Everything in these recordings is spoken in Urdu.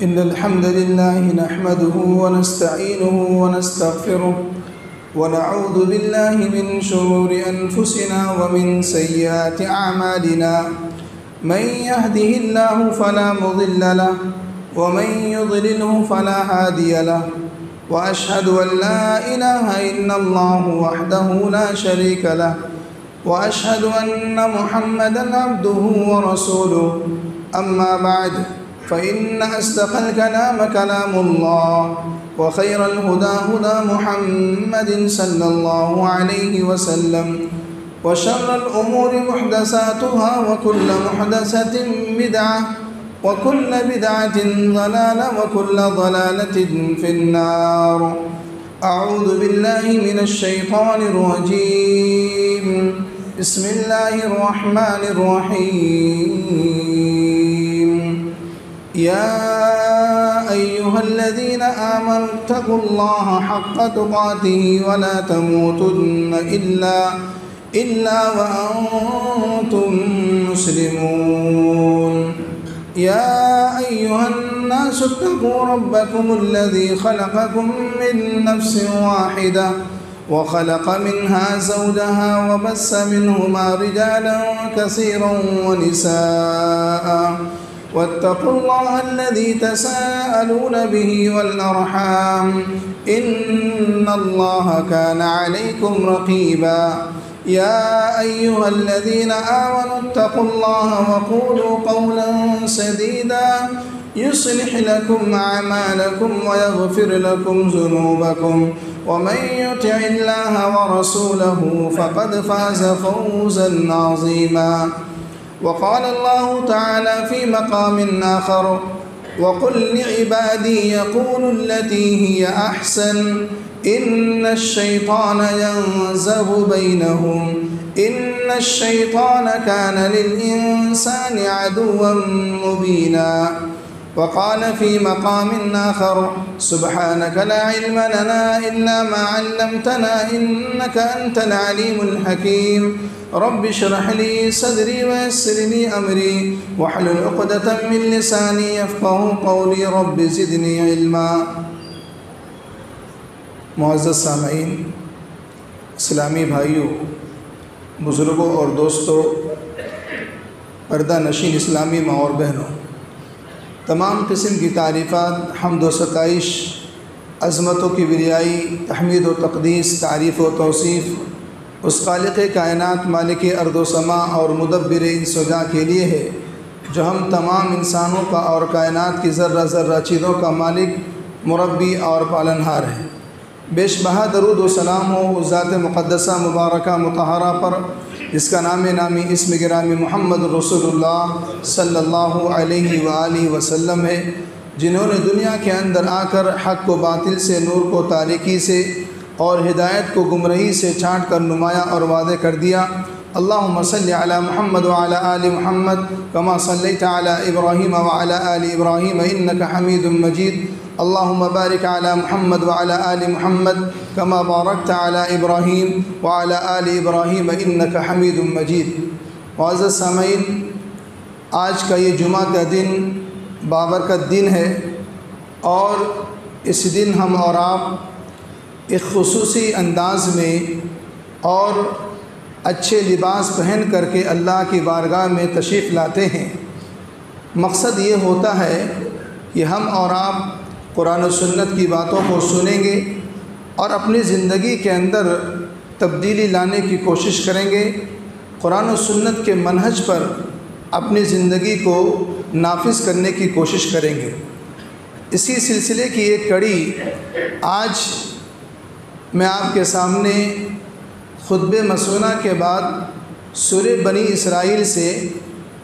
إن الحمد لله نحمده ونستعينه ونستغفره ونعوذ بالله من شرور أنفسنا ومن سيئات أعمالنا من يهده الله فلا مضل له ومن يضلله فلا هادي له وأشهد أن لا إله إلا الله وحده لا شريك له وأشهد أن محمدًا عبده ورسوله أما بعد فإن أصدق الكلام كلام الله وخير الهدى هدى محمد صلى الله عليه وسلم وشر الأمور محدثاتها وكل محدثة بدعة وكل بدعة ضلالة وكل ضلالة في النار. أعوذ بالله من الشيطان الرجيم. بسم الله الرحمن الرحيم. يا أيها الذين آمنوا اتقوا الله حق تقاته ولا تموتن إلا وأنتم مسلمون. يا أيها الناس اتقوا ربكم الذي خلقكم من نفس واحدة وخلق منها زوجها وبث منهما رجالا كثيرا ونساء واتقوا الله الذي تساءلون به والأرحام إن الله كان عليكم رقيبا. يا أيها الذين آمنوا اتقوا الله وقولوا قولا سديدا يصلح لكم أعمالكم ويغفر لكم ذنوبكم ومن يطع الله ورسوله فقد فاز فوزا عظيما. وقال الله تعالى في مقام آخر وقل لعبادي يقولوا التي هي أحسن إن الشيطان ينزغ بينهم إن الشيطان كان للإنسان عدوا مبينا. وقال في مقام آخر سبحانك لا علم لنا إلا ما علمتنا إنك أنت العليم الحكيم. رب اشرح لي صدري ويسر لي أمري واحلل عقدة من لساني يفقهوا قولي رب زدني علما. معزز سامعین، اسلامی بھائیوں، بزرگوں اور دوستوں، پردہ نشین اسلامی ماں اور بہنوں، تمام قسم کی تعریفات، حمد و ستائش، عظمتوں کی بریائی، تحمید و تقدیس، تعریف و توصیف اس خالق کائنات، مالک ارض و سما اور مدبر انس و جاں کے لیے ہے جو ہم تمام انسانوں کا اور کائنات کی ذرہ ذرہ چیزوں کا مالک، مربی اور پالنہار ہے۔ بیش بہا درود و سلام ہو اس ذات مقدسہ مبارکہ مطہرہ پر جس کا نام نامی اسم گرامی محمد رسول اللہ صلی اللہ علیہ وآلہ وسلم ہے، جنہوں نے دنیا کے اندر آ کر حق کو باطل سے، نور کو تاریکی سے اور ہدایت کو گمراہی سے چھانٹ کر نمایاں اور واضح کر دیا۔ اللہم صلی علی محمد وعلی آل محمد کما صلیت علی ابراہیم وعلی آل ابراہیم انک حمید مجید۔ اللہم بارک علی محمد وعلی آل محمد کما بارکت علی ابراہیم وعلی آل ابراہیم انک حمید مجید۔ معزز سامعین، آج کا یہ جمعہ کا دن بابرکت دن ہے، اور اس دن ہم اور آپ ایک خصوصی انداز میں اور اچھے لباس پہن کر کے اللہ کی بارگاہ میں تشریف لاتے ہیں۔ مقصد یہ ہوتا ہے کہ ہم اور آپ قرآن و سنت کی باتوں کو سنیں گے اور اپنی زندگی کے اندر تبدیلی لانے کی کوشش کریں گے، قرآن و سنت کے منہج پر اپنی زندگی کو نافذ کرنے کی کوشش کریں گے۔ اسی سلسلے کی ایک کڑی آج میں آپ کے سامنے خطبہ مسونہ کے بعد سورہ بنی اسرائیل سے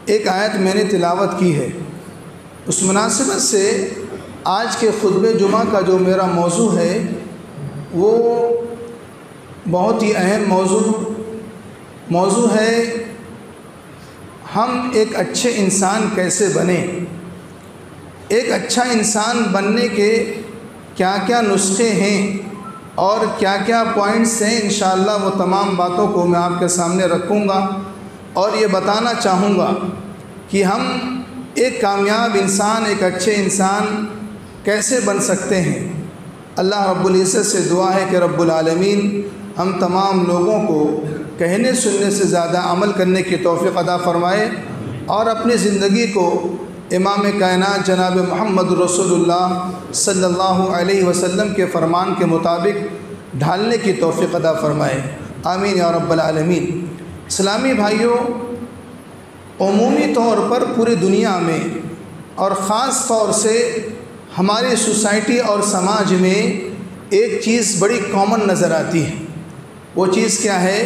ایک آیت میں نے تلاوت کی ہے۔ اس مناسبت سے آج کے خطبہ جمعہ کا جو میرا موضوع ہے وہ بہت ہی اہم موضوع ہے، ہم ایک اچھے انسان کیسے بنیں، ایک اچھا انسان بننے کے کیا کیا نسخے ہیں اور کیا کیا پوائنٹس ہیں۔ انشاءاللہ وہ تمام باتوں کو میں آپ کے سامنے رکھوں گا اور یہ بتانا چاہوں گا کہ ہم ایک کامیاب انسان، ایک اچھے انسان کیسے بن سکتے ہیں؟ اللہ رب العزت سے دعا ہے کہ رب العالمین ہم تمام لوگوں کو کہنے سننے سے زیادہ عمل کرنے کی توفیق عطا فرمائے اور اپنی زندگی کو امام کائنات جناب محمد رسول اللہ صلی اللہ علیہ وسلم کے فرمان کے مطابق ڈھالنے کی توفیق عطا فرمائے، آمین یا رب العالمین۔ اسلامی بھائیوں، عمومی طور پر پوری دنیا میں اور خاص طور سے ہماری سوسائٹی اور سماج میں ایک چیز بڑی کامن نظر آتی ہے۔ وہ چیز کیا ہے؟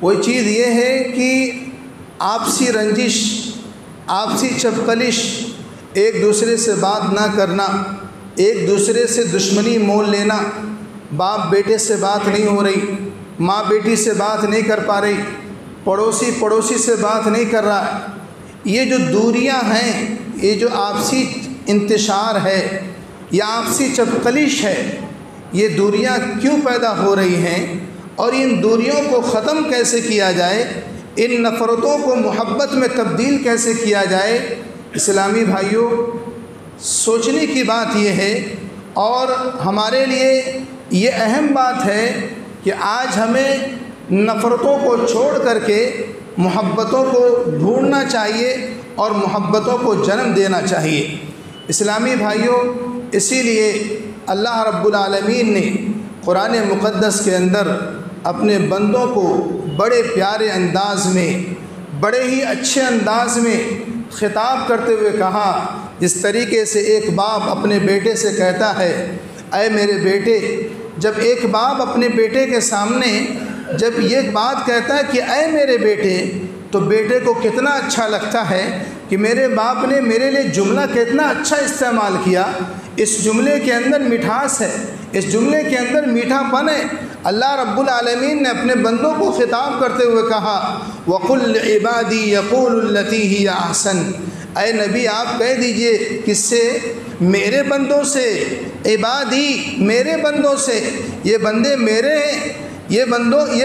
وہ چیز یہ ہے کہ آپسی رنجش، آپسی چپقلش، ایک دوسرے سے بات نہ کرنا، ایک دوسرے سے دشمنی مول لینا، باپ بیٹے سے بات نہیں ہو رہی، ماں بیٹی سے بات نہیں کر پا رہی، پڑوسی سے بات نہیں کر رہا۔ یہ جو دوریاں ہیں، یہ جو آپسی انتشار ہے یا آپسی چپقلش ہے، یہ دوریاں کیوں پیدا ہو رہی ہیں اور ان دوریوں کو ختم کیسے کیا جائے، ان نفرتوں کو محبت میں تبدیل کیسے کیا جائے؟ اسلامی بھائیوں، سوچنے کی بات یہ ہے اور ہمارے لیے یہ اہم بات ہے کہ آج ہمیں نفرتوں کو چھوڑ کر کے محبتوں کو ڈھونڈنا چاہیے اور محبتوں کو جنم دینا چاہیے۔ اسلامی بھائیوں، اسی لیے اللہ رب العالمین نے قرآن مقدس کے اندر اپنے بندوں کو بڑے پیارے انداز میں، بڑے ہی اچھے انداز میں خطاب کرتے ہوئے کہا، جس طریقے سے ایک باپ اپنے بیٹے سے کہتا ہے، اے میرے بیٹے۔ جب ایک باپ اپنے بیٹے کے سامنے جب یہ بات کہتا ہے کہ اے میرے بیٹے، تو بیٹے کو کتنا اچھا لگتا ہے کہ میرے باپ نے میرے لیے جملہ کتنا اچھا استعمال کیا۔ اس جملے کے اندر مٹھاس ہے، اس جملے کے اندر میٹھا پن ہے۔ اللہ رب العالمین نے اپنے بندوں کو خطاب کرتے ہوئے کہا، وَقُلْ لِعِبَادِي يَقُولُ الَّتِي هِيَ أَحْسَنُ۔ اے نبی آپ کہہ دیجئے کس سے؟ میرے بندوں سے۔ عبادی، میرے بندوں سے۔ یہ بندے میرے ہیں، یہ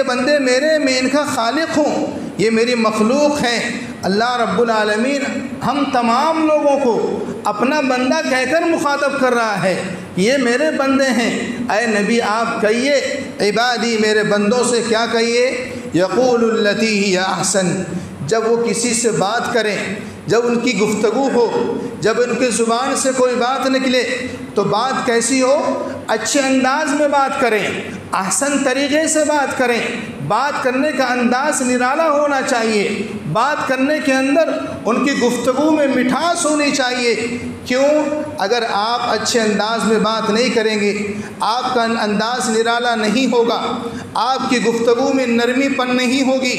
بندے میرے ہیں، میں ان کا خالق ہوں، یہ میری مخلوق ہیں۔ اللہ رب العالمین ہم تمام لوگوں کو اپنا بندہ کہہ کر مخاطب کر رہا ہے، یہ میرے بندے ہیں۔ اے نبی آپ کہیے، عبادی میرے بندوں سے کیا کہیے؟ یقول التی ہی احسن۔ جب وہ کسی سے بات کریں، جب ان کی گفتگو ہو، جب ان کی زبان سے کوئی بات نکلے تو بات کیسی ہو؟ اچھے انداز میں بات کریں، احسن طریقے سے بات کریں۔ بات کرنے کا انداز نرالا ہونا چاہیے، بات کرنے کے اندر ان کی گفتگو میں مٹھاس ہونی چاہیے۔ کیوں؟ اگر آپ اچھے انداز میں بات نہیں کریں گے، آپ کا انداز نرالا نہیں ہوگا، آپ کی گفتگو میں نرمی پن نہیں ہوگی،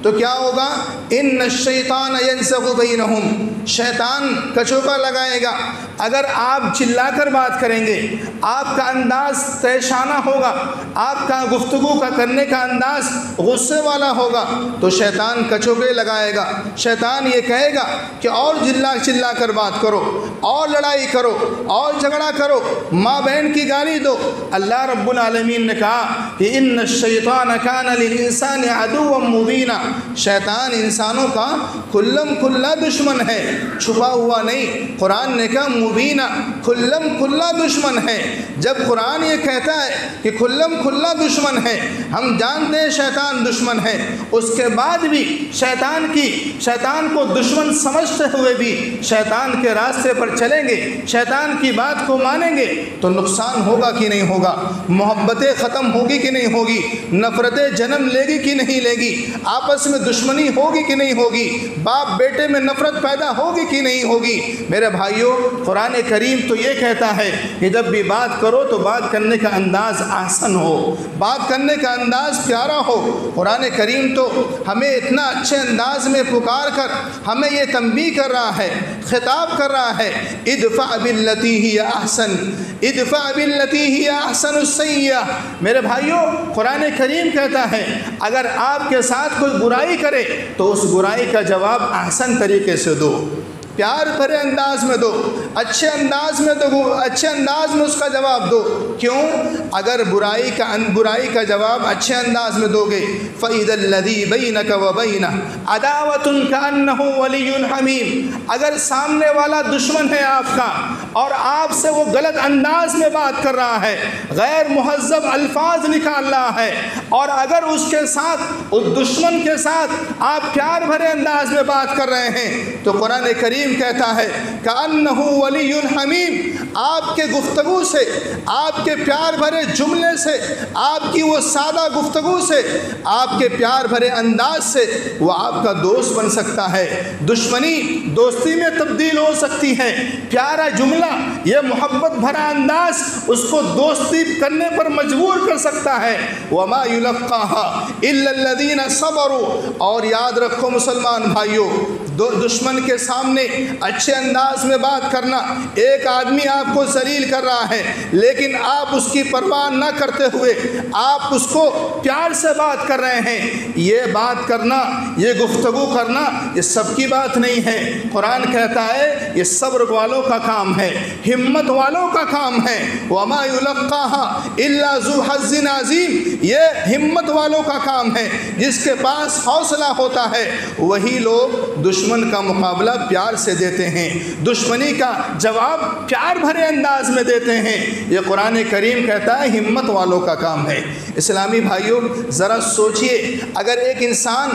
تو کیا ہوگا؟ ان الشیطان ینزغ بینہم، شیطان کچوکا لگائے گا۔ اگر آپ چلا کر بات کریں گے، آپ کا انداز تیشانہ ہوگا، آپ کا گفتگو کا کرنے کا انداز غصے والا ہوگا، تو شیطان کچوکے لگائے گا۔ شیطان یہ کہے گا کہ اور چلا کر بات کرو، اور لڑائی کرو، اور جھگڑا کرو، ماں بہن کی گالی دو۔ اللہ رب العالمین نے کہا کہ ان الشیطان کان للانسان عدوا مبینا، شیطان انسانوں کا کھلم کھلا دشمن ہے، چھپا ہوا نہیں۔ قرآن نے کہا مبینا، کھلم کھلا دشمن ہے۔ جب قرآن یہ کہتا ہے کہ کھلم کھلا دشمن ہے، ہم جانتے ہیں شیطان دشمن ہے، اس کے بعد بھی شیطان کو دشمن سمجھتے ہوئے بھی شیطان کے راستے پر چلیں گے، شیطان کی بات کو مانیں گے تو نقصان ہوگا کہ نہیں ہوگا؟ محبتیں ختم ہوگی کہ نہیں ہوگی؟ نفرتیں جنم لے گی کہ نہیں لے گی؟ آپس میں دشمنی ہوگی کہ نہیں ہوگی؟ باپ بیٹے میں نفرت پیدا ہوگی کہ نہیں ہوگی؟ میرے بھائیوں، قرآن کریم تو یہ کہتا ہے کہ جب بھی بات کرو تو بات کرنے کا انداز احسن ہو، بات کرنے کا انداز پیارا ہو۔ قرآن کریم تو ہمیں اتنا اچھے انداز میں پکار کر ہمیں یہ تنبیہ کر رہا ہے، خطاب کر رہا ہے، ادفع باللتی ہی احسن، ادفع باللتی ہی احسن السیئہ۔ میرے بھائیوں، قرآن کریم کہتا ہے اگر آپ کے ساتھ کوئی برائی کرے تو اس برائی کا جواب احسن طریقے سے دو، پیار بھرے انداز میں دو۔ اچھے انداز میں اس کا جواب دو۔ کیوں؟ اگر برائی کا جواب اچھے انداز میں دو گے فَإِذَا الَّذِي بَيْنَكَ وَبَيْنَهُ عَدَاوَةٌ كَأَنَّهُ وَلِيٌّ حَمِيمٌ، اگر سامنے والا دشمن ہے آپ کا اور آپ سے وہ غلط انداز میں بات کر رہا ہے، غیر مہذب الفاظ نکال رہا ہے، اور اگر اس کے ساتھ، اس دشمن کے ساتھ آپ پیار بھرے انداز میں بات کر رہے ہیں، تو قرآن کریم کہتا ہے كَأَنَّهُ وَلِيٌّ حَمِيمٌ، آپ کے گفتگو سے، آپ کے پیار بھرے جملے سے، آپ کی وہ سادہ گفتگو سے، آپ کے پیار بھرے انداز سے وہ آپ کا دوست بن سکتا ہے، دشمنی دوستی میں تبدیل ہو سکتی ہے۔ پیارا جملہ، یہ محبت بھرا انداز اس کو دوستی کرنے پر مجبور کر سکتا ہے۔ وَمَا يُلَقَّاهَا إِلَّا الَّذِينَ صَبَرُوا، اور یاد رکھو مسلمان بھائیوں، دشمن کے سامنے اچھے انداز میں بات کرنا، ایک آدمی آپ کو ذلیل کر رہا ہے لیکن آپ اس کی پرواہ نہ کرتے ہوئے آپ اس کو پیار سے بات کر رہے ہیں، یہ بات کرنا، یہ گفتگو کرنا، یہ سب کی بات نہیں ہے۔ قرآن کہتا ہے یہ صبر والوں کا کام ہے، ہمت والوں کا کام ہے۔ وَمَا يُلَقَّاهَا إِلَّا ذُو حَظٍّ عَظِيمٍ، یہ ہمت والوں کا کام ہے، جس کے پاس حوصلہ ہوتا ہے وہی لوگ دشمن کا مقابلہ پیار سے دیتے ہیں، دشمنی کا جواب پیار بھرے انداز میں دیتے ہیں۔ یہ قرآن کریم کہتا ہے ہمت والوں کا کام ہے۔ اسلامی بھائیوں، ذرا سوچئے، اگر ایک انسان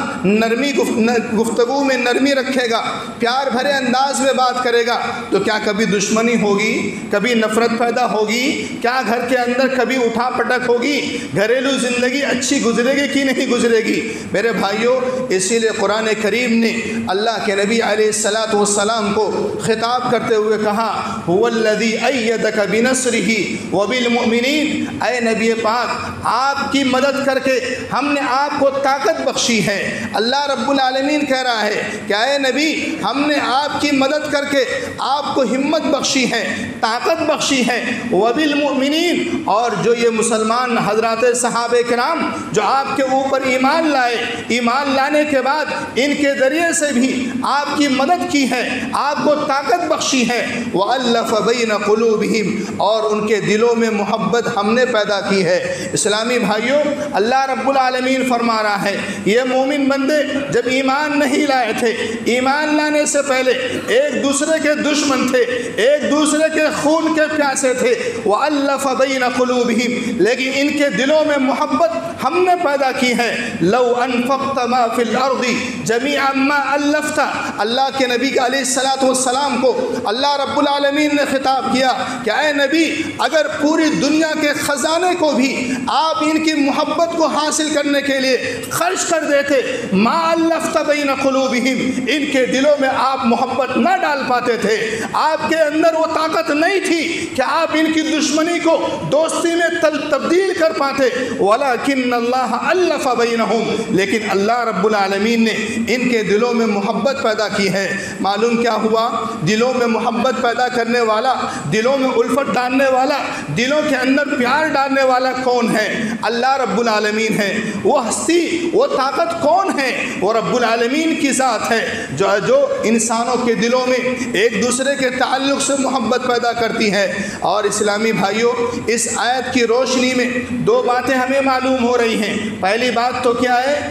گفتگو میں نرمی رکھے گا، پیار بھرے انداز میں بات کرے گا، تو کیا کبھی دشمنی ہوگی؟ کبھی نفرت پیدا ہوگی؟ کیا گھر کے اندر کبھی اٹھا پٹک ہوگی؟ گھریلو زندگی اچھی گزرے گی کہ نہیں گزرے گی؟ میرے بھائیوں، اسی لیے قرآن کریم نے اللہ کے نبی علیہ السلام کو خطاب کرتے ہوئے کہا هُوَ الَّذِي أَيَّدَكَ بِنَصْرِهِ وَبِالْمُؤْمِنِينَ، اے نبی پاک، آپ کی مدد کر کے ہم نے آپ کو طاقت بخشی ہے۔ اللہ رب العالمین کہہ رہا ہے کہ اے نبی، ہم نے آپ کی مدد کر کے آپ کو ہمت بخشی ہے، طاقت بخشی ہے۔ وَبِالْمُؤْمِنِينَ، اور جو یہ مسلمان حضرات صحابہ کرام جو آپ کے اوپر ایمان لائے، ایمان لانے کے بعد ان کے ذریعے سے بھی آپ کی مدد کی ہے، آپ کو طاقت بخشی ہے۔ وَأَلَّفَ بَيْنَ قُلُوبِهِمْ، اور ان کے دلوں میں محبت ہم نے پیدا کی ہے۔ اسلامی بھائیوں، اللہ رب العالمین فرما رہا ہے یہ مومن بندے جب ایمان نہیں لائے تھے، ایمان لانے سے پہلے ایک دوسرے کے دشمن تھے، ایک دوسرے کے خون کے پیاسے تھے۔ وَأَلَّفَ بَيْنَ قُلُوبِهِمْ، لیکن ان کے دلوں میں محبت ہم نے پیدا کی ہے۔ لَوْ أَنفَقْتَ مَا فِي الْأَرْضِ جَمِيعًا مَا أَلَّفْتَ، اللہ کے نبی علیہ السلام کو اللہ رب العالمین نے خطاب کیا کہ اے نبی، اگر پوری دنیا کے خزانے کو بھی آپ ان کی محبت کو حاصل کرنے کے لیے خرچ کر دیتے، ما الفت بین قلوبہم، ان کے دلوں میں آپ محبت نہ ڈال پاتے تھے، آپ کے اندر وہ طاقت نہیں تھی کہ آپ ان کی دشمنی کو دوستی میں تبدیل کر پاتے، ولکن اللہ الف بینہم، لیکن اللہ رب العالمین نے ان کے دلوں میں محبت پیدا کی ہے۔ معلوم کیا ہوا؟ دلوں میں محبت پیدا کرنے والا، دلوں میں الفت ڈالنے والا، دلوں کے اندر پیار ڈالنے والا کون ہے؟ اللہ رب العالمین ہے۔ وہ ہستی، وہ طاقت کون ہے؟ وہ رب العالمین کی ذات ہے جو انسانوں کے دلوں میں ایک دوسرے کے تعلق سے محبت پیدا کرتی ہے۔ اور اسلامی بھائیوں، اس آیت کی روشنی میں دو باتیں ہمیں معلوم ہو رہی ہیں۔ پہلی بات تو کیا ہے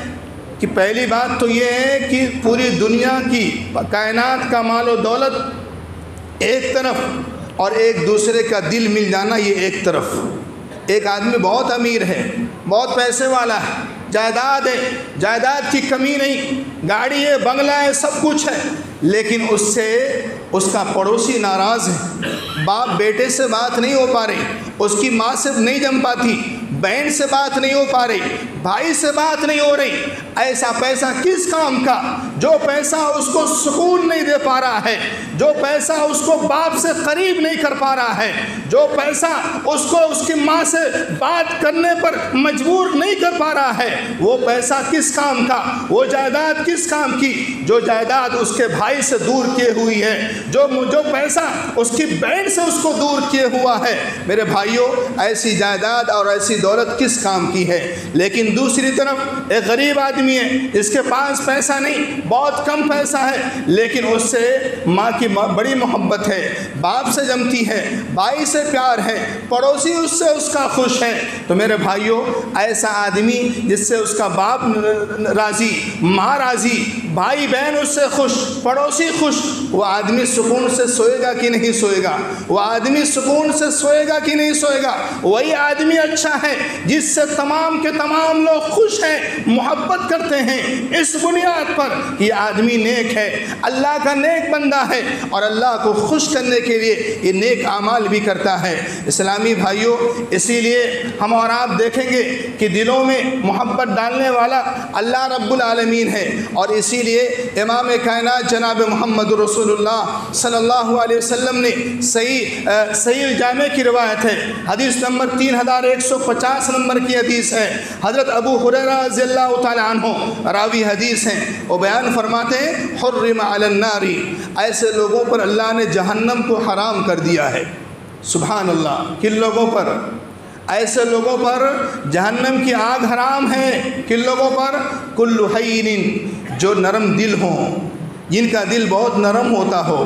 کہ پہلی بات تو یہ ہے کہ پوری دنیا کی کائنات کا مال و دولت ایک طرف اور ایک دوسرے کا دل مل جانا یہ ایک طرف۔ ایک آدمی بہت امیر ہے، بہت پیسے والا ہے، جائیداد ہے، جائیداد کی کمی نہیں، گاڑی ہے، بنگلہ ہے، سب کچھ ہے، لیکن اس سے اس کا پڑوسی ناراض ہے، باپ بیٹے سے بات نہیں ہو پا رہی، اس کی ماں سے نہیں جم پاتی، بہن سے بات نہیں ہو پا رہی، بھائی سے بات نہیں ہو رہی۔ ایسا پیسہ کس کام کا؟ جو پیسہ اس کو سکون نہیں دے پا رہا ہے، جو پیسہ اس کو باپ سے قریب نہیں کر پا رہا ہے، جو پیسہ اس کو اس کی ماں سے بات کرنے پر مجبور نہیں کر پا رہا ہے، وہ پیسہ کس کام کا؟ وہ جائیداد کس کام کی؟ جو جائیداد اس کے بھائی سے دور کیے ہوئی ہے، جو پیسہ اس کی بہن سے اس کو دور کیے ہوا ہے۔ میرے بھائیوں، ایسی جائیداد اور ایسی دولت کس کام کی ہے؟ لیکن دوسری طرف ایک غریب آدمی ہے، جس کے پاس پیسہ نہیں، بہت کم پیسہ ہے لیکن اس سے ماں کی بڑی محبت ہے، باپ سے جمتی ہے، بھائی سے پیار ہے، پڑوسی اس سے اس کا خوش ہے، تو میرے بھائیوں ایسا آدمی جس سے اس کا باپ راضی، ماں راضی، بھائی بہن اس سے خوش، پڑوسی خوش، وہ آدمی سکون سے سوئے گا کہ نہیں سوئے گا؟ وہ آدمی سکون سے سوئے گا کہ نہیں سوئے گا؟ وہی آدمی اچھا ہے جس سے تمام کے تمام لوگ خوش ہیں، محبت کرتے ہیں، اس بنیاد پر کہ آدمی نیک ہے، اللہ کا نیک بندہ ہے اور اللہ کو خوش کرنے کے لیے یہ نیک اعمال بھی کرتا ہے۔ اسلامی بھائیوں، اسی لیے ہم اور آپ دیکھیں گے کہ دلوں میں محبت ڈالنے والا اللہ رب العالمین ہے، اور اسی لیے امام کائنات جناب محمد رسول اللہ صلی اللہ علیہ وسلم نے صحیح الجامع کی روایت ہے، حدیث نمبر 3150 نمبر کی حدیث ہے، حضرت ابو ہریرہ رضی اللہ تعالی عنہ راوی حدیث ہیں، وہ بیان فرماتے ہیں حرم علی النار، ایسے لوگوں پر اللہ نے جہنم کو حرام کر دیا ہے۔ سبحان اللہ، کن لوگوں پر؟ ایسے لوگوں پر جہنم کی آگ حرام ہے۔ کن لوگوں پر؟ کل حین، جو نرم دل ہوں، جن کا دل بہت نرم ہوتا ہو،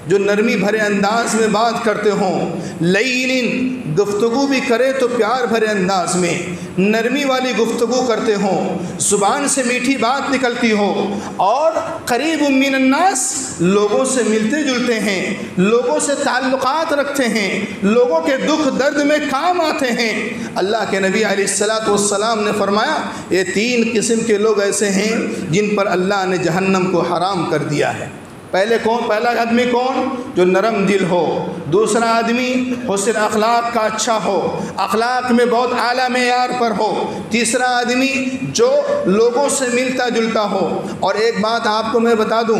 جو نرمی بھرے انداز میں بات کرتے ہوں، لین، گفتگو بھی کرے تو پیار بھرے انداز میں نرمی والی گفتگو کرتے ہوں، زبان سے میٹھی بات نکلتی ہو، اور قریب من الناس، لوگوں سے ملتے جلتے ہیں، لوگوں سے تعلقات رکھتے ہیں، لوگوں کے دکھ درد میں کام آتے ہیں۔ اللہ کے نبی علیہ الصلاۃ والسلام نے فرمایا یہ 3 قسم کے لوگ ایسے ہیں جن پر اللہ نے جہنم کو حرام کر دیا ہے۔ پہلا آدمی کون؟ جو نرم دل ہو، دوسرا آدمی حسن اخلاق کا اچھا ہو، اخلاق میں بہت اعلیٰ معیار پر ہو، تیسرا آدمی جو لوگوں سے ملتا جلتا ہو۔ اور ایک بات آپ کو میں بتا دوں،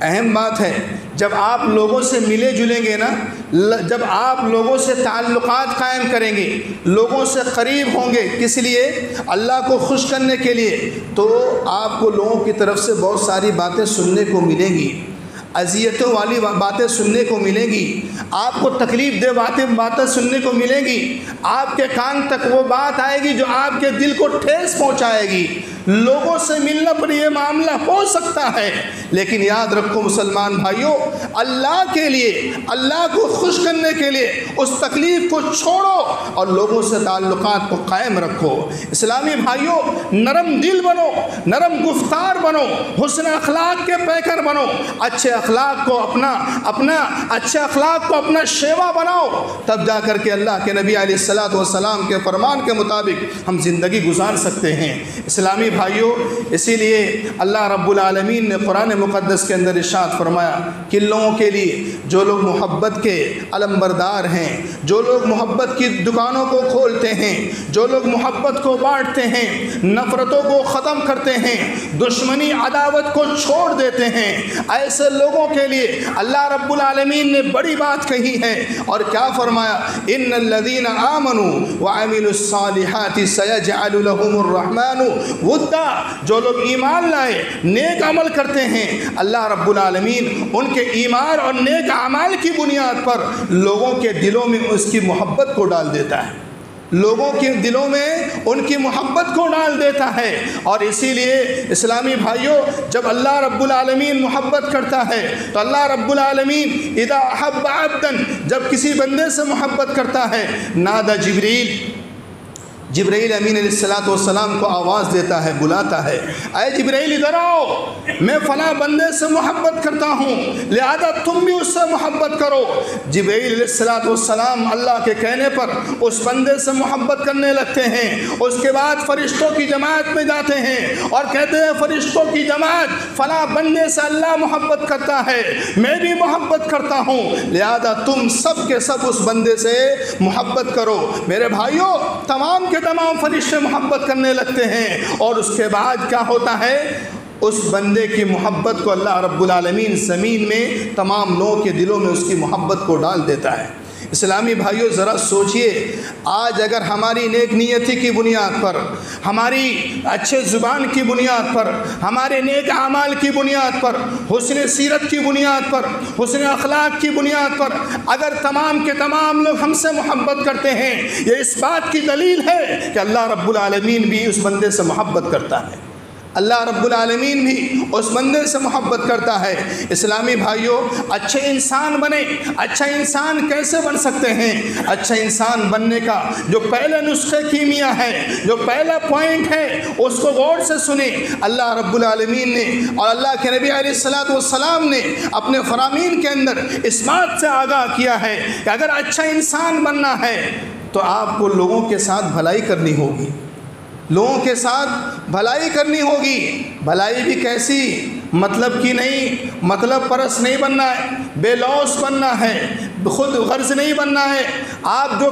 اہم بات ہے، جب آپ لوگوں سے ملے جلیں گے نا، جب آپ لوگوں سے تعلقات قائم کریں گے، لوگوں سے قریب ہوں گے، کس لیے؟ اللہ کو خوش کرنے کے لیے، تو آپ کو لوگوں کی طرف سے بہت ساری باتیں سننے کو ملیں گی، اذیتوں والی باتیں سننے کو ملیں گی، آپ کو تکلیف دہ باتیں سننے کو ملیں گی، آپ کے کان تک وہ بات آئے گی جو آپ کے دل کو ٹھیس پہنچائے گی۔ لوگوں سے ملنے پر یہ معاملہ ہو سکتا ہے، لیکن یاد رکھو مسلمان بھائیوں، اللہ کے لیے، اللہ کو خوش کرنے کے لیے اس تکلیف کو چھوڑو اور لوگوں سے تعلقات کو قائم رکھو۔ اسلامی بھائیوں، نرم دل بنو، نرم گفتار بنو، حسن اخلاق کے پیکر بنو، اچھے اخلاق کو اپنا شیوا بناؤ، تب جا کر کے اللہ کے نبی علیہ الصلاۃ والسلام کے فرمان کے مطابق ہم زندگی گزار سکتے ہیں۔ اسلامی بھائیوں، اسی لیے اللہ رب العالمین نے قرآن مقدس کے اندر ارشاد فرمایا کہ لوگوں کے لیے جو لوگ محبت کے علم بردار ہیں، جو لوگ محبت کی دکانوں کو کھولتے ہیں، جو لوگ محبت کو بانٹتے ہیں، نفرتوں کو ختم کرتے ہیں، دشمنی عداوت کو چھوڑ دیتے ہیں، ایسے لوگوں کے لیے اللہ رب العالمین نے بڑی بات کہی ہے، اور کیا فرمایا؟ ان الذین آمنوا وعملوا الصالحات سیجعل لهم الرحمن ودا، جو لوگ ایمان لائے، نیک عمل کرتے ہیں، اللہ رب العالمین ان کے ایمان اور نیک اعمال کی بنیاد پر لوگوں کے دلوں میں اس کی محبت کو ڈال دیتا ہے، لوگوں کے دلوں میں ان کی محبت کو ڈال دیتا ہے۔ اور اسی لیے اسلامی بھائیوں، جب اللہ رب العالمین محبت کرتا ہے تو اللہ رب العالمین اذا احب عبدا، جب کسی بندے سے محبت کرتا ہے، نادى جبرائیل امین علیہ السلام کو آواز دیتا ہے، بلاتا ہے، اے جبرائیل ادھر آؤ، میں فلاں بندے سے محبت کرتا ہوں، لہذا تم بھی اس سے محبت کرو۔ جبرائیل علیہ السلام اللہ کے کہنے پر اس بندے سے محبت کرنے لگتے ہیں، اس کے بعد فرشتوں کی جماعت میں جاتے ہیں اور کہتے ہیں فرشتوں کی جماعت، فلاں بندے سے اللہ محبت کرتا ہے، میں بھی محبت کرتا ہوں، لہذا تم سب کے سب اس بندے سے محبت کرو۔ میرے بھائیوں، تمام فرشتے محبت کرنے لگتے ہیں، اور اس کے بعد کیا ہوتا ہے؟ اس بندے کی محبت کو اللہ رب العالمین زمین میں تمام لوگوں کے دلوں میں اس کی محبت کو ڈال دیتا ہے۔ اسلامی بھائیوں، ذرا سوچئے، آج اگر ہماری نیک نیتی کی بنیاد پر، ہماری اچھے زبان کی بنیاد پر، ہمارے نیک اعمال کی بنیاد پر، حسن سیرت کی بنیاد پر، حسن اخلاق کی بنیاد پر اگر تمام کے تمام لوگ ہم سے محبت کرتے ہیں، یہ اس بات کی دلیل ہے کہ اللہ رب العالمین بھی اس بندے سے محبت کرتا ہے۔ اللہ رب العالمین بھی اس بندے سے محبت کرتا ہے۔ اسلامی بھائیوں، اچھے انسان بنے۔ اچھا انسان کیسے بن سکتے ہیں؟ اچھا انسان بننے کا جو پہلے نسخے کیمیا ہے، جو پہلا پوائنٹ ہے، اس کو غور سے سنیں۔ اللہ رب العالمین نے اور اللہ کے نبی علیہ الصلوۃ والسلام نے اپنے فرامین کے اندر اس بات سے آگاہ کیا ہے کہ اگر اچھا انسان بننا ہے تو آپ کو لوگوں کے ساتھ بھلائی کرنی ہوگی، لوگوں کے ساتھ بھلائی کرنی ہوگی۔ بھلائی بھی کیسی؟ مطلب کی نہیں، مطلب پرست نہیں بننا ہے، بے لوث بننا ہے، خود غرض نہیں بننا ہے۔ آپ جو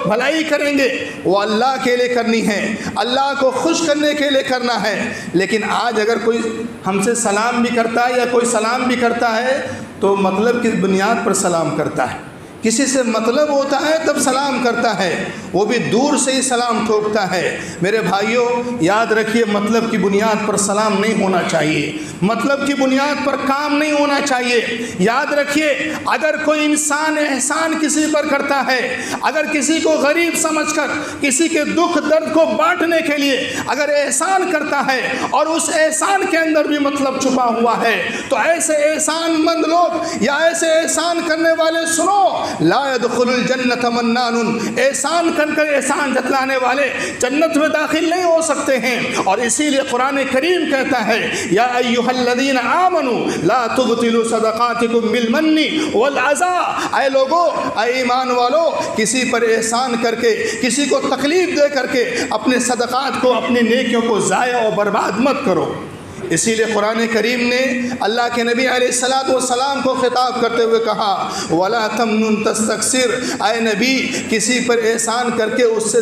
بھلائی کریں گے وہ اللہ کے لیے کرنی ہے، اللہ کو خوش کرنے کے لیے کرنا ہے۔ لیکن آج اگر کوئی ہم سے سلام بھی کرتا ہے یا کوئی سلام بھی کرتا ہے تو مطلب کی بنیاد پر سلام کرتا ہے۔ کسی سے مطلب ہوتا ہے تب سلام کرتا ہے، وہ بھی دور سے ہی سلام ٹھوکتا ہے۔ میرے بھائیوں، یاد رکھیے مطلب کی بنیاد پر سلام نہیں ہونا چاہیے، مطلب کی بنیاد پر کام نہیں ہونا چاہیے۔ یاد رکھیے اگر کوئی انسان احسان کسی پر کرتا ہے، اگر کسی کو غریب سمجھ کر کسی کے دکھ درد کو بانٹنے کے لیے اگر احسان کرتا ہے اور اس احسان کے اندر بھی مطلب چھپا ہوا ہے تو ایسے احسان مند لوگ یا ایسے احسان کرنے والے سنو، لا يدخل الجنت منان، احسان کر احسان جتلانے والے جنت میں داخل نہیں ہو سکتے ہیں۔ اور اسی لیے قرآن کریم کہتا ہے یا ایھا الذین آمنوا لا تبطلوا صدقاتکم بالمن والعزا، اے لوگو، اے ایمان والو، کسی پر احسان کر کے، کسی کو تکلیف دے کر کے اپنے صدقات کو، اپنی نیکیوں کو ضائع اور برباد مت کرو۔ اسی لیے قرآن کریم نے اللہ کے نبی علیہ الصلوۃ والسلام کو خطاب کرتے ہوئے کہا وَلَا تَمْنُن تَسْتَكْثِرْ، اے نبی کسی پر احسان کر کے اس سے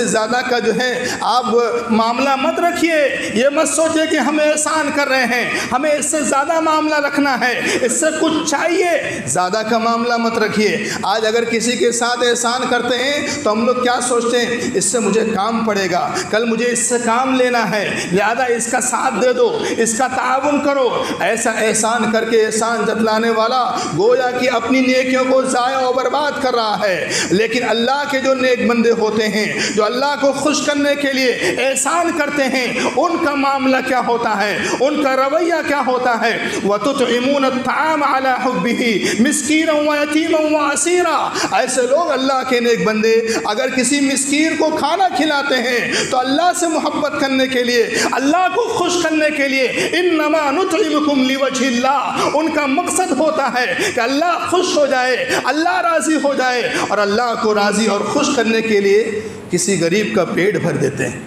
زیادہ کا جو ہے آپ معاملہ مت رکھیے۔ یہ مت سوچے کہ ہم احسان کر رہے ہیں، ہمیں اس سے زیادہ معاملہ رکھنا ہے، اس سے کچھ چاہیے، زیادہ کا معاملہ مت رکھیے۔ آج اگر کسی کے ساتھ احسان کرتے ہیں تو ہم لوگ کیا سوچتے ہیں؟ اس سے مجھے کام پڑے گا، کل مجھے اس سے کام لینا ہے، لہذا اس کا ساتھ دے دو، اس کا تعاون کرو۔ ایسا احسان کر کے احسان جتلانے والا گویا کہ اپنی نیکیوں کو ضائع و برباد کر رہا ہے۔ لیکن اللہ کے جو نیک بندے ہوتے ہیں، جو اللہ کو خوش کرنے کے لیے احسان کرتے ہیں، ان کا معاملہ کیا ہوتا ہے، ان کا رویہ کیا ہوتا ہے؟ وَتُطْعِمُونَ الطَّعَامَ عَلَىٰ حُبِّهِ مِسْكِينًا وَيَتِيمًا وَأَسِيرًا، ایسے لوگ اللہ کے نیک بندے اگر کسی مسکین کو کھانا کھلاتے ہیں تو اللہ سے محبت کرنے کے لیے، اللہ کو خوش کرنے کے لیے، انما نطعمکم لوجہ اللہ، ان کا مقصد ہوتا ہے کہ اللہ خوش ہو جائے، اللہ راضی ہو جائے، اور اللہ کو راضی اور خوش کرنے کے لیے کسی غریب کا پیٹ بھر دیتے ہیں۔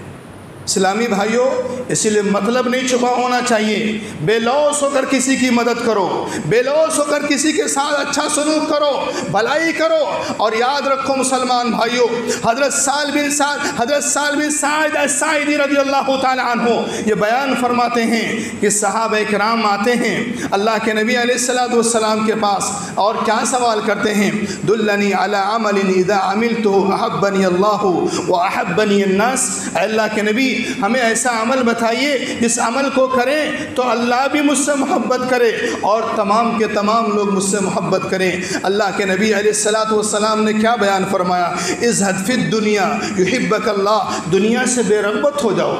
اسلامی بھائیوں، اسی لیے مطلب نہیں چھپا ہونا چاہیے۔ بے لوث ہو کر کسی کی مدد کرو، بے لوث ہو کر کسی کے ساتھ اچھا سلوک کرو، بھلائی کرو۔ اور یاد رکھو مسلمان بھائیوں، حضرت سہل بن سعد الساعدی رضی اللہ تعالی عنہ یہ بیان فرماتے ہیں کہ صحابہ کرام آتے ہیں اللہ کے نبی علیہ الصلوۃ والسلام کے پاس اور کیا سوال کرتے ہیں؟ دلنی علی عمل اذا عملته احبنی اللہ واحبنی الناس، اے اللہ کے نبی ہمیں ایسا عمل بتائیے جس عمل کو کریں تو اللہ بھی مجھ سے محبت کرے اور تمام کے تمام لوگ مجھ سے محبت کریں۔ اللہ کے نبی علیہ الصلوۃ والسلام نے کیا بیان فرمایا؟ ازہد فی الدنیا یحبک اللہ، دنیا سے بے رغبت ہو جاؤ،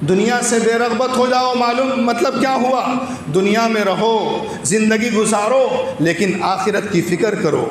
دنیا سے بے رغبت ہو جاؤ۔ معلوم مطلب کیا ہوا؟ دنیا میں رہو، زندگی گزارو، لیکن آخرت کی فکر کرو،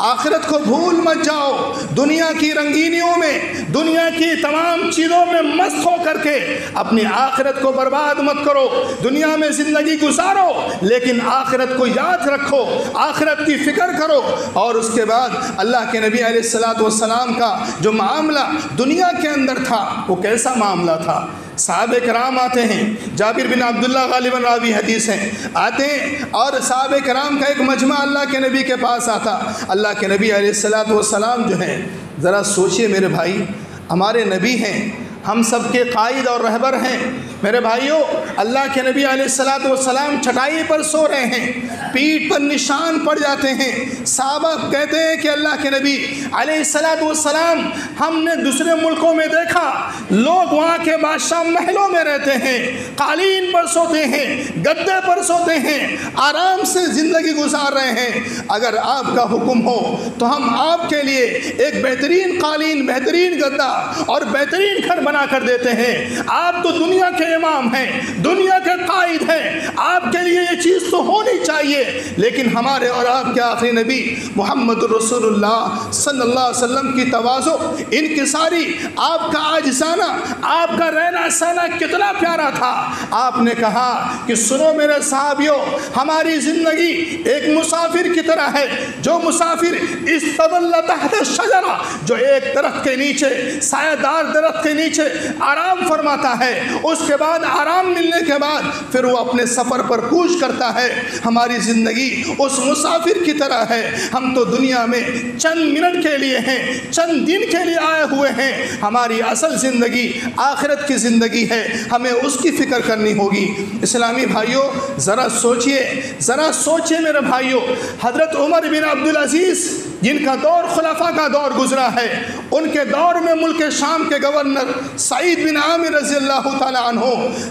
آخرت کو بھول مت جاؤ۔ دنیا کی رنگینیوں میں، دنیا کی تمام چیزوں میں مست ہو کر کے اپنی آخرت کو برباد مت کرو۔ دنیا میں زندگی گزارو لیکن آخرت کو یاد رکھو، آخرت کی فکر کرو۔ اور اس کے بعد اللہ کے نبی علیہ الصلوۃ والسلام کا جو معاملہ دنیا کے اندر تھا وہ کیسا معاملہ تھا؟ صحابہ کرام آتے ہیں، جابر بن عبداللہ غالباً راوی حدیث ہیں، آتے ہیں اور صحابہ کرام کا ایک مجمع اللہ کے نبی کے پاس آتا۔ اللہ کے نبی علیہ الصلوۃ والسلام جو ہیں، ذرا سوچئے میرے بھائی، ہمارے نبی ہیں، ہم سب کے قائد اور رہبر ہیں، میرے بھائیوں، اللہ کے نبی علیہ الصلوۃ والسلام چٹائی پر سو رہے ہیں، پیٹھ پر نشان پڑ جاتے ہیں۔ صحابہ کہتے ہیں کہ اللہ کے نبی علیہ الصلوۃ والسلام، ہم نے دوسرے ملکوں میں دیکھا لوگ وہاں کے بادشاہ محلوں میں رہتے ہیں، قالین پر سوتے ہیں، گدے پر سوتے ہیں، آرام سے زندگی گزار رہے ہیں۔ اگر آپ کا حکم ہو تو ہم آپ کے لیے ایک بہترین قالین، بہترین گدا اور بہترین گھر بنا کر دیتے ہیں۔ آپ تو دنیا کے امام ہیں، دنیا کے قائد ہیں، آپ کے لیے یہ چیز تو ہونی چاہیے، لیکن ہمارے اور آپ کے آخری نبی محمد رسول اللہ صلی اللہ علیہ وسلم کی تواضع، انکساری، آپ کا عاجزانہ، آپ کا رہنا سہنا کتنا پیارا تھا۔ آپ نے کہا کہ سنو میرے صحابیوں، ہماری زندگی ایک مسافر کی طرح ہے، جو مسافر استظل تحت الشجرہ، جو ایک درخت کے نیچے، سایہ دار درخت کے نیچے آرام فرماتا ہے، اس کے بعد آرام ملنے کے بعد پھر وہ اپنے سفر پر کوچ کرتا ہے۔ ہماری زندگی اس مسافر کی طرح ہے۔ ہم تو دنیا میں چند منٹ کے لیے ہیں، چند دن کے لیے آئے ہوئے ہیں، ہماری اصل زندگی آخرت کی زندگی ہے، ہمیں اس کی فکر کرنی ہوگی۔ اسلامی بھائیوں، ذرا سوچئے میرے بھائیوں، حضرت عمر بن عبدالعزیز جن کا دور خلفاء کا دور گزرا ہے، ان کے دور میں ملک شام کے گورنر سعید بن عامر رضی اللہ تعالیٰ عنہ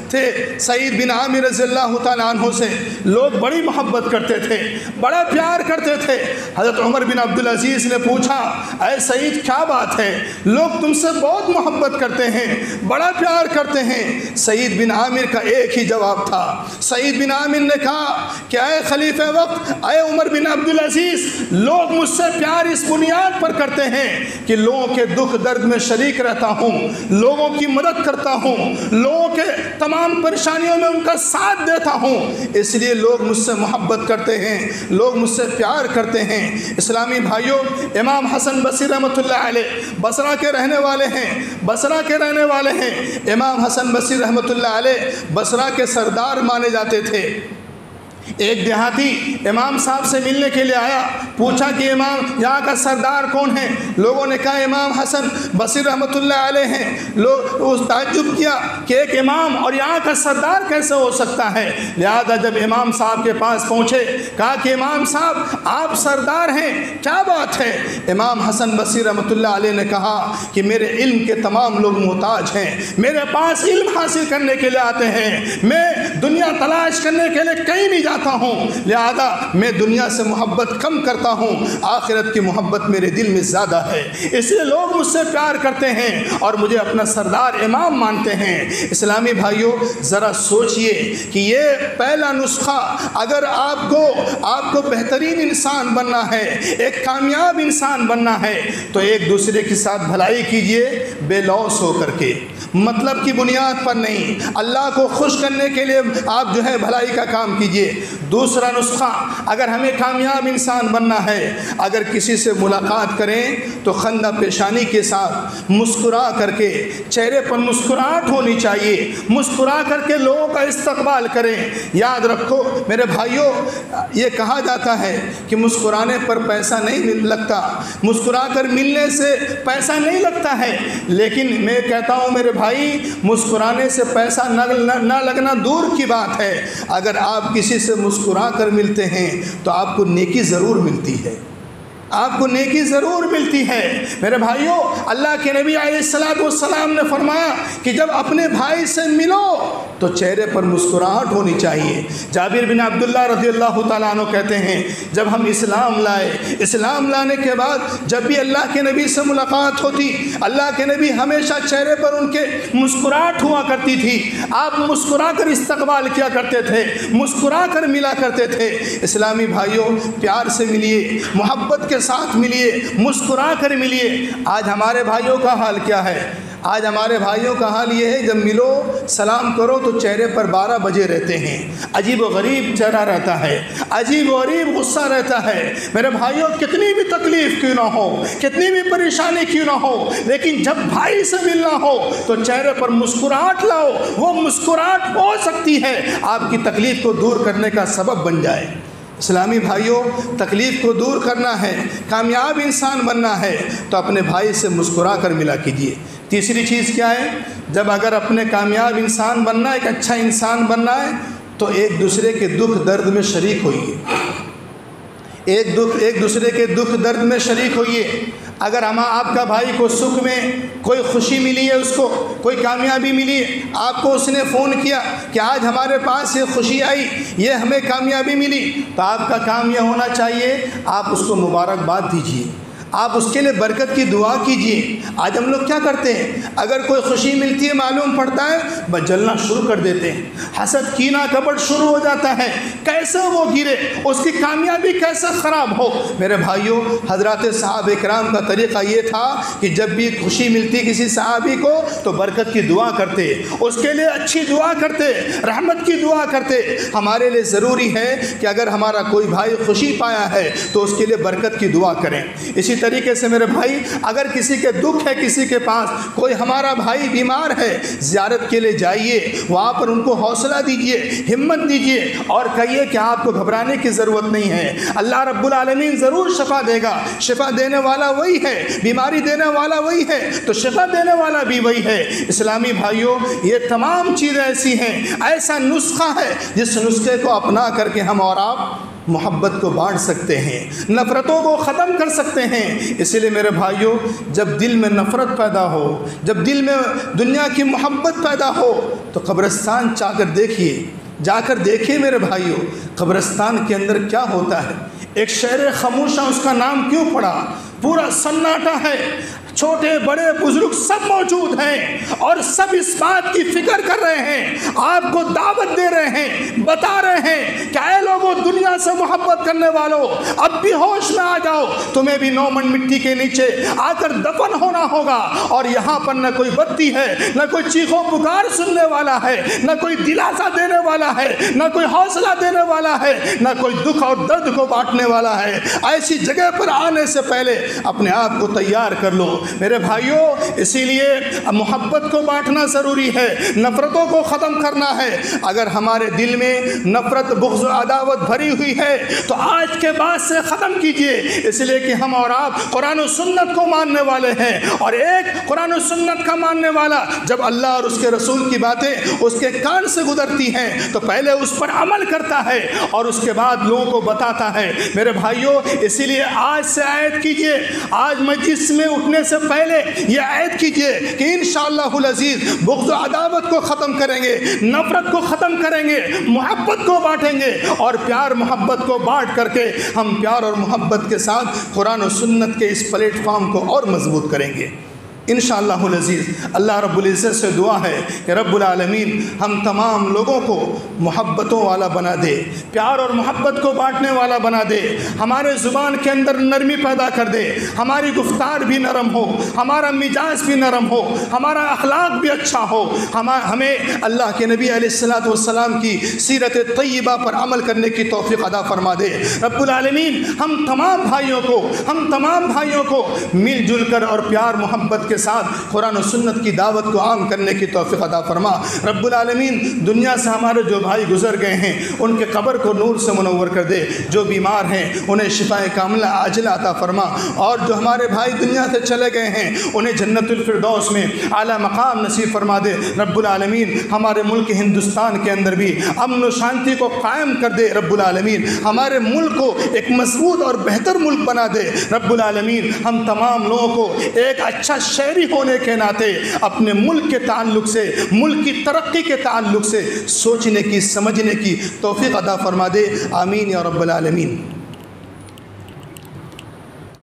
تھے۔ سعید بن عامر رضی اللہ تعالیٰ عنہ سے لوگ بڑی محبت کرتے تھے، بڑا پیار کرتے تھے۔ حضرت عمر بن عبدالعزیز نے پوچھا، اے سعید کیا بات ہے، لوگ تم سے بہت محبت کرتے ہیں، بڑا پیار کرتے ہیں۔ سعید بن عامر کا ایک ہی جواب تھا۔ سعید بن عامر نے کہا کہ اے خلیفہ وقت، اے عمر بن عبدالعزیز، لوگ مجھ سے پیار اس بنیاد پر کرتے ہیں کہ لوگوں کے دکھ درد میں شریک رہتا ہوں، لوگوں کی مدد کرتا ہوں، لوگوں کے تمام پریشانیوں میں ان کا ساتھ دیتا ہوں، اس لیے لوگ مجھ سے محبت کرتے ہیں، لوگ مجھ سے پیار کرتے ہیں۔ اسلامی بھائیوں، امام حسن بصری رحمۃ اللہ علیہ بصرہ کے رہنے والے ہیں۔ امام حسن بصری رحمۃ اللہ علیہ بصرہ کے سردار مانے جاتے تھے۔ ایک دیہاتی امام صاحب سے ملنے کے لیے آیا، پوچھا کہ امام یہاں کا سردار کون ہے؟ لوگوں نے کہا امام حسن بصری رحمۃ اللہ علیہ ہیں۔ لوگ تعجب کیا کہ ایک امام اور یہاں کا سردار کیسے ہو سکتا ہے؟ لہذا جب امام صاحب کے پاس پہنچے، کہا کہ امام صاحب آپ سردار ہیں، کیا بات ہے؟ امام حسن بصری رحمۃ اللہ علیہ نے کہا کہ میرے علم کے تمام لوگ محتاج ہیں، میرے پاس علم حاصل کرنے کے لیے آتے ہیں، میں دنیا تلاش کرنے کے لیے کہیں نہیں جاتا ہوں، لہذا میں دنیا سے محبت کم کرتا ہوں، آخرت کی محبت میرے دل میں زیادہ ہے، اس لیے لوگ مجھ سے پیار کرتے ہیں اور مجھے اپنا سردار امام مانتے ہیں۔ اسلامی بھائیوں، ذرا سوچئے کہ یہ پہلا نسخہ، اگر آپ کو بہترین انسان بننا ہے، ایک کامیاب انسان بننا ہے، تو ایک دوسرے کے ساتھ بھلائی کیجئے، بے لوث ہو کر کے، مطلب کی بنیاد پر نہیں، اللہ کو خوش کرنے کے لیے آپ جو ہے بھلائی کا کام کیجئے۔ دوسرا نسخہ، اگر ہمیں کامیاب انسان بننا ہے، اگر کسی سے ملاقات کریں تو خندہ پیشانی کے ساتھ مسکرا کر کے، چہرے پر مسکراہٹ ہونی چاہیے، مسکرا کر کے لوگوں کا استقبال کریں۔ یاد رکھو میرے بھائیوں، یہ کہا جاتا ہے کہ مسکرانے پر پیسہ نہیں لگتا، مسکرا کر ملنے سے پیسہ نہیں لگتا ہے، لیکن میں کہتا ہوں میرے بھائی، مسکرانے سے پیسہ نہ لگنا دور کی بات ہے، اگر آپ کسی سے مسکرا کر ملتے ہیں تو آپ کو نیکی ضرور ملتی ہے، آپ کو نیکی ضرور ملتی ہے۔ میرے بھائیوں، اللہ کے نبی علیہ الصلوۃ والسلام نے فرمایا کہ جب اپنے بھائی سے ملو تو چہرے پر مسکراہٹ ہونی چاہیے۔ جابر بن عبداللہ رضی اللہ تعالیٰ عنہ کہتے ہیں، جب ہم اسلام لائے، اسلام لانے کے بعد جب بھی اللہ کے نبی سے ملاقات ہوتی، اللہ کے نبی ہمیشہ چہرے پر ان کے مسکراہٹ ہوا کرتی تھی، آپ مسکرا کر استقبال کیا کرتے تھے، مسکرا کر ملا کرتے تھے۔ اسلامی بھائیوں، پیار سے ملیے، محبت کے ساتھ ملیے، مسکرا کر ملیے۔ آج ہمارے بھائیوں کا حال کیا ہے؟ آج ہمارے بھائیوں کا حال یہ ہے، جب ملو سلام کرو تو چہرے پر 12 بجے رہتے ہیں، عجیب و غریب چہرہ رہتا ہے، عجیب و غریب غصہ رہتا ہے۔ میرے بھائیوں، کتنی بھی تکلیف کیوں نہ ہو، کتنی بھی پریشانی کیوں نہ ہو، لیکن جب بھائی سے ملنا ہو تو چہرے پر مسکراہٹ لاؤ، وہ مسکراہٹ ہو سکتی ہے آپ کی تکلیف کو دور کرنے کا سبب بن جائے۔ اسلامی بھائیوں، تکلیف کو دور کرنا ہے، کامیاب انسان بننا ہے تو اپنے بھائی سے مسکرا کر ملا کیجیے۔ تیسری چیز کیا ہے؟ جب اگر اپنے کامیاب انسان بننا ہے، ایک اچھا انسان بننا ہے، تو ایک دوسرے کے دکھ درد میں شریک ہوئیے، ایک دوسرے کے دکھ درد میں شریک ہوئیے۔ اگر آپ کا بھائی کو سکھ میں کوئی خوشی ملی ہے، اس کو کوئی کامیابی ملی ہے، آپ کو اس نے فون کیا کہ آج ہمارے پاس یہ خوشی آئی، یہ ہمیں کامیابی ملی، تو آپ کا کام یہ ہونا چاہیے آپ اس کو مبارکباد دیجیے، آپ اس کے لیے برکت کی دعا کیجیے۔ آج ہم لوگ کیا کرتے ہیں؟ اگر کوئی خوشی ملتی ہے، معلوم پڑتا ہے، بس جلنا شروع کر دیتے ہیں، حسد کینہ کپٹ شروع ہو جاتا ہے، کیسے وہ گرے، اس کی کامیابی کیسے خراب ہو۔ میرے بھائیوں، حضرات صحابہ کرام کا طریقہ یہ تھا کہ جب بھی خوشی ملتی کسی صحابی کو تو برکت کی دعا کرتے، اس کے لیے اچھی دعا کرتے، رحمت کی دعا کرتے۔ ہمارے لیے ضروری ہے کہ اگر ہمارا کوئی بھائی خوشی پایا ہے تو اس کے لیے برکت کی دعا کریں۔ اسی طریقے سے میرے بھائی، اگر کسی کے دکھ ہے، کسی کے پاس کوئی ہمارا بھائی بیمار ہے، زیارت کے لیے جائیے، وہاں پر ان کو حوصلہ دیجیے، ہمت دیجیے اور کہیے کہ آپ کو گھبرانے کی ضرورت نہیں ہے، اللہ رب العالمین ضرور شفا دے گا، شفا دینے والا وہی ہے، بیماری دینے والا وہی ہے تو شفا دینے والا بھی وہی ہے۔ اسلامی بھائیوں، یہ تمام چیزیں ایسی ہیں، ایسا نسخہ ہے جس نسخے کو اپنا کر کے ہم اور آپ محبت کو بانٹ سکتے ہیں، نفرتوں کو ختم کر سکتے ہیں۔ اسی لیے میرے بھائیوں، جب دل میں نفرت پیدا ہو، جب دل میں دنیا کی محبت پیدا ہو، تو قبرستان جا کر دیکھیے میرے بھائیوں، قبرستان کے اندر کیا ہوتا ہے۔ ایک شہر خاموشہ اس کا نام کیوں پڑا؟ پورا سناٹا ہے، چھوٹے بڑے بزرگ سب موجود ہیں اور سب اس بات کی فکر کر رہے ہیں، آپ کو دعوت دے رہے ہیں، بتا رہے ہیں کہ اے لوگوں، دنیا سے محبت کرنے والوں، اب بھی ہوش میں آ جاؤ، تمہیں بھی 9 من مٹی کے نیچے آ کر دفن ہونا ہوگا، اور یہاں پر نہ کوئی بتی ہے، نہ کوئی چیخو پکار سننے والا ہے، نہ کوئی دلاسا دینے والا ہے، نہ کوئی حوصلہ دینے والا ہے، نہ کوئی دکھ اور درد کو بانٹنے والا ہے۔ ایسی جگہ پر آنے سے پہلے اپنے آپ کو تیار کر لو میرے بھائیوں۔ اسی لیے محبت کو بانٹنا ضروری ہے، نفرتوں کو ختم کرنا ہے۔ اگر ہمارے دل میں نفرت، بغض و عداوت بھری ہوئی ہے تو آج کے بعد سے ختم کیجئے، اس لیے کہ ہم اور آپ قرآن و سنت کو ماننے والے ہیں، اور ایک قرآن و سنت کا ماننے والا جب اللہ اور اس کے رسول کی باتیں اس کے کان سے گزرتی ہیں تو پہلے اس پر عمل کرتا ہے اور اس کے بعد لوگوں کو بتاتا ہے۔ میرے بھائیوں، اسی لیے آج سے عہد کیجئے، آج مجلس میں اٹھنے سے پہلے یہ عہد کیجئے کہ انشاءاللہ العزیز بغض و عداوت کو ختم کریں گے، نفرت کو ختم کریں گے، محبت کو بانٹیں گے، اور پیار محبت کو بانٹ کر کے ہم پیار اور محبت کے ساتھ قرآن و سنت کے اس پلیٹ فارم کو اور مضبوط کریں گے انشاءاللہ العزیز۔ اللہ رب العزت سے دعا ہے کہ رب العالمین ہم تمام لوگوں کو محبتوں والا بنا دے، پیار اور محبت کو بانٹنے والا بنا دے، ہمارے زبان کے اندر نرمی پیدا کر دے، ہماری گفتار بھی نرم ہو، ہمارا مزاج بھی نرم ہو، ہمارا اخلاق بھی اچھا ہو، ہمیں اللہ کے نبی علیہ الصلوۃ والسلام کی سیرت طیبہ پر عمل کرنے کی توفیق عطا فرما دے۔ رب العالمین ہم تمام بھائیوں کو مل جل کر اور پیار محبت کے ساتھ قرآن و سنت کی دعوت کو عام کرنے کی توفیق عطا فرما۔ رب العالمین دنیا سے ہمارے جو بھائی گزر گئے ہیں ان کے قبر کو نور سے منور کر دے، جو بیمار ہیں انہیں شفاء کاملہ عاجلہ عطا فرما، اور جو ہمارے بھائی دنیا سے چلے گئے ہیں انہیں جنت الفردوس میں اعلیٰ مقام نصیب فرما دے۔ رب العالمین ہمارے ملک ہندوستان کے اندر بھی امن و شانتی کو قائم کر دے۔ رب العالمین ہمارے ملک کو ایک مضبوط اور بہتر ملک بنا دے۔ رب العالمین ہم تمام لوگوں کو ایک اچھا شہری ہونے کے ناطے اپنے ملک کے تعلق سے، ملک کی ترقی کے تعلق سے سوچنے کی، سمجھنے کی توفیق عطا فرما دے۔ آمین یا رب العالمین۔